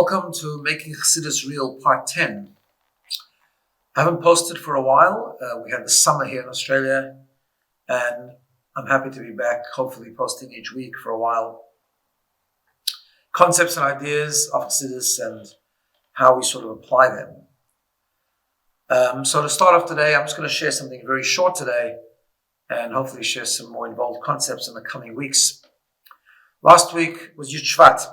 Welcome to Making Chassidus Real Part 10. I haven't posted for a while. We had the summer here in Australia, and I'm happy to be back, hopefully posting each week for a while. Concepts and ideas of Chassidus and how we sort of apply them. So to start off today, I'm just going to share something very short today and hopefully share some more involved concepts in the coming weeks. Last week was Yud Shvat.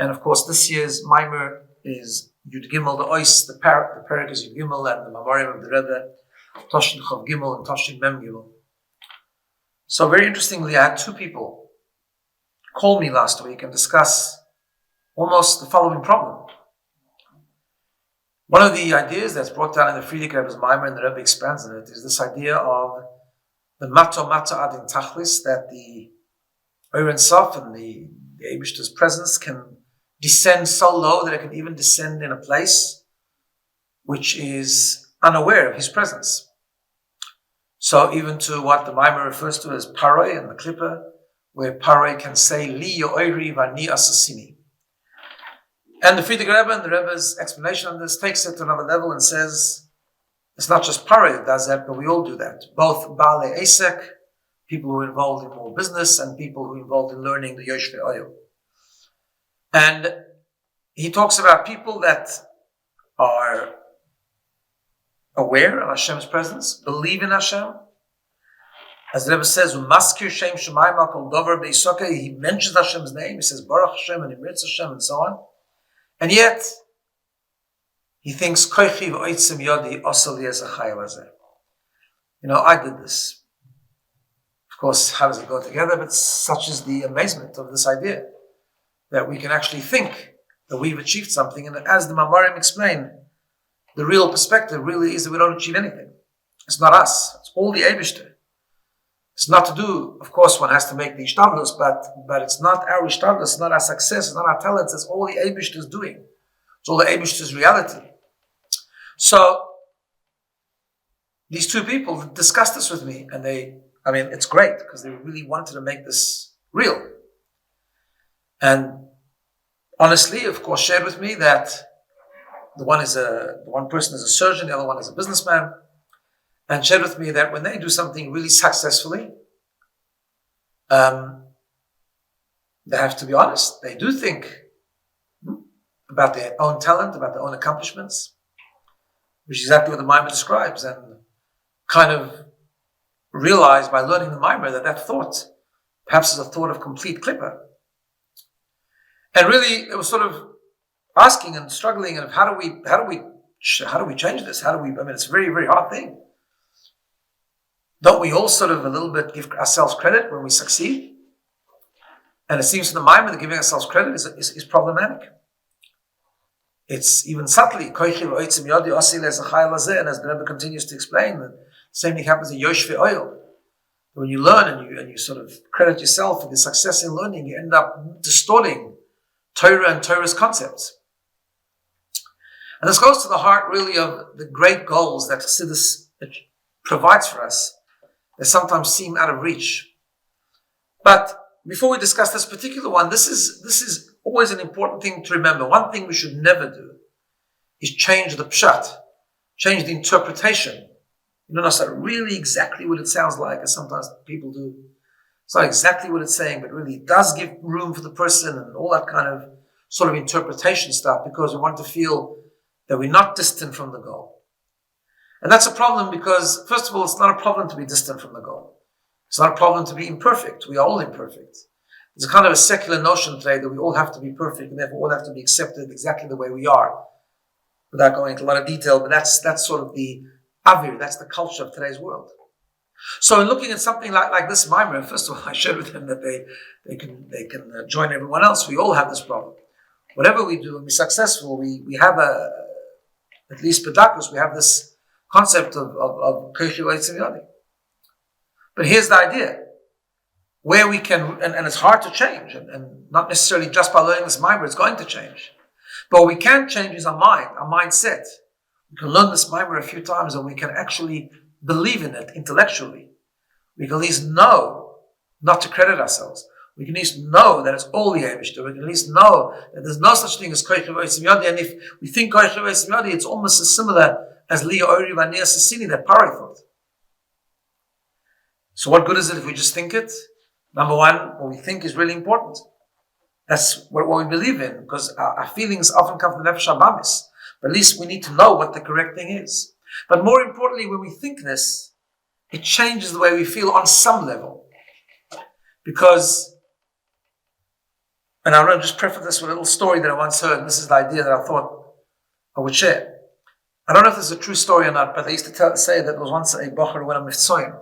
And of course, this year's Maimer is Yud Gimel, the Ois, the parak is Yud Gimel, and the Mamorim of the Rebbe, Toshin Chav Gimel and Toshin Mem Gimel. So very interestingly, I had two people call me last week and discuss almost the following problem. One of the ideas that's brought down in the Frierdiker Rebbe's Maimer, and the Rebbe expands on it, is this idea of the Mato Adin Tachlis, that the Oren Sof and the Eibishter's presence can descend so low that it can even descend in a place which is unaware of his presence. So even to what the Maimer refers to as Paroi and the Klippa, where Paroi can say, Li yo'ori v'ani asasini. And the Frierdiker Rebbe and the Rebbe's explanation on this takes it to another level and says, it's not just Paroi that does that, but we all do that. Both Baalei Esek, people who are involved in more business, and people who are involved in learning the Yoshvei Oil. And he talks about people that are aware of Hashem's presence, believe in Hashem. As the Rebbe says, Umaskir Shem Shemayim al Kol Dover Beisokah, he mentions Hashem's name, he says Baruch Hashem and Imritz Hashem and so on. And yet, he thinks, Koichi v'oitzim yodi osel yezachai lazeh. I did this. Of course, how does it go together? But such is the amazement of this idea, that we can actually think that we've achieved something. And as the Mamarim explain, the real perspective really is that we don't achieve anything. It's not us. It's all the Eibishter. It's not to do, of course, one has to make the Ishtadlus, but it's not our Ishtadlus, it's not our success, it's not our talents, it's all the Eibishter's doing. It's all the Eibishter's reality. So, these two people discussed this with me, and it's great, because they really wanted to make this real. And honestly, of course, shared with me that the one person is a surgeon, the other one is a businessman, and shared with me that when they do something really successfully, they have to be honest. They do think about their own talent, about their own accomplishments, which is exactly what the Maimer describes, and kind of realize by learning the Maimer that thought perhaps is a thought of complete klippa. And really, it was sort of asking and struggling, and how do we change this? It's a very, very hard thing. Don't we all sort of a little bit give ourselves credit when we succeed? And it seems to the Maimer that giving ourselves credit is problematic. It's even subtly, koichi v'oitzim yodi osel yezachai lazeh, and as the Rebbe continues to explain, the same thing happens in Yoshvei Oil. When you learn and you sort of credit yourself for the success in learning, you end up distorting Torah and Torah's concepts. And this goes to the heart really of the great goals that Chassidus provides for us that sometimes seem out of reach. But before we discuss this particular one, this is always an important thing to remember. One thing we should never do is change the pshat, change the interpretation. It's not really exactly what it sounds like, as sometimes people do. It's not exactly what it's saying, but really it does give room for the person and all that kind of sort of interpretation stuff, because we want to feel that we're not distant from the goal. And that's a problem because, first of all, it's not a problem to be distant from the goal. It's not a problem to be imperfect. We are all imperfect. There's a kind of a secular notion today that we all have to be perfect and therefore all have to be accepted exactly the way we are. Without going into a lot of detail, but that's sort of the avir, that's the culture of today's world. So in looking at something like this Maimer, first of all, I shared with them that they can join everyone else. We all have this problem. Whatever we do and be successful, we have at least pedakus, we have this concept of koichi v'oitzim yodi. But here's the idea. Where we can, and it's hard to change, and not necessarily just by learning this Maimer, it's going to change. But what we can change is our mind, our mindset. We can learn this Maimer a few times and we can actually believe in it intellectually. We can at least know not to credit ourselves. we can at least know that it's all the Eibishter. We can at least know that there's no such thing as Koich V'Oitzim Yodi. And if we think Koich V'Oitzim Yodi, it's almost as similar as Li Ori V'Anir Sasini, that Pari thought. So what good is it if we just think it? Number one, what we think is really important. That's what we believe in, because our feelings often come from the Nefesh HaBamis. But at least we need to know what the correct thing is. But more importantly, when we think this, it changes the way we feel on some level. Because, and I want to just preface this with a little story that I once heard, and this is the idea that I thought I would share. I don't know if this is a true story or not, but they used to say that there was once a bocher who went on Mitzrayim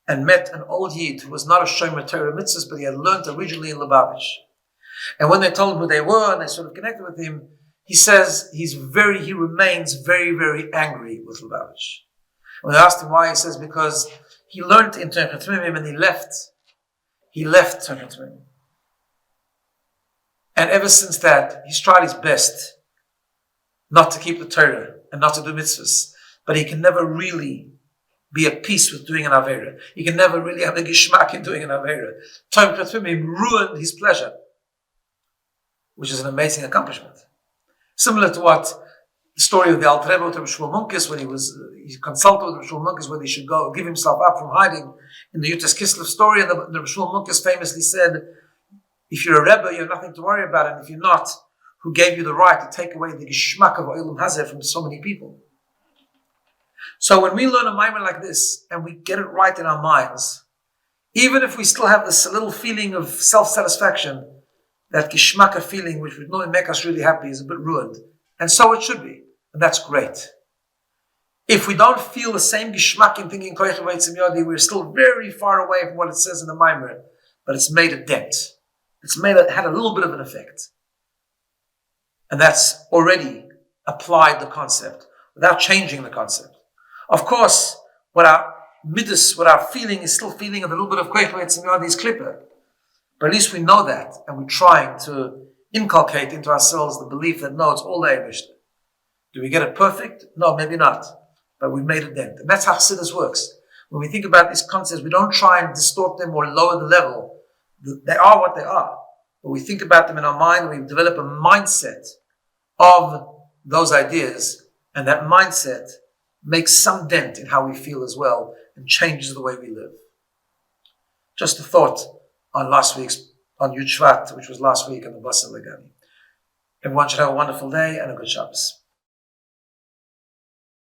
and met an old Yid who was not a Shomer Torah Mitzvahs, but he had learned originally in Lubavitch. And when they told him who they were and they sort of connected with him, he says he remains very, very angry with Lubavitch. When they asked him why, he says because he learned in Torah Tmimim and he left Torah Tmimim. And ever since that, he's tried his best not to keep the Torah and not to do mitzvahs, but he can never really be at peace with doing an Avera. He can never really have the Gishmak in doing an Avera. Torah Tmimim ruined his pleasure, which is an amazing accomplishment. Similar to what the story of the Alter Rebbe with Rabbi Shmuel Munkes, when he consulted with Rabbi Shmuel Munkes whether he should go give himself up from hiding in the Yutas Kislev story, and the Rabbi Shmuel Munkes famously said, if you're a Rebbe, you have nothing to worry about, and if you're not, who gave you the right to take away the Gishmak of Olam Hazeh from so many people? So when we learn a Maimer like this, and we get it right in our minds, even if we still have this little feeling of self-satisfaction, that Gishmaka feeling, which would not make us really happy, is a bit ruined. And so it should be. And that's great. If we don't feel the same Gishmak in thinking Koich V'Oitzim Yodi, we're still very far away from what it says in the Maimer, but it's made a dent. Had a little bit of an effect. And that's already applied the concept without changing the concept. Of course, what our feeling is still feeling a little bit of Koich V'Oitzim Yodi is Klipper. But at least we know that, and we're trying to inculcate into ourselves the belief that no, it's all the Eibishter. Do we get it perfect? No, maybe not. But we've made a dent. And that's how Chassidus works. When we think about these concepts, we don't try and distort them or lower the level. They are what they are. But we think about them in our mind, and we develop a mindset of those ideas, and that mindset makes some dent in how we feel as well, and changes the way we live. Just a thought on Yud Shvat, which was last week on the Basa Legani. Everyone should have a wonderful day and a good Shabbos.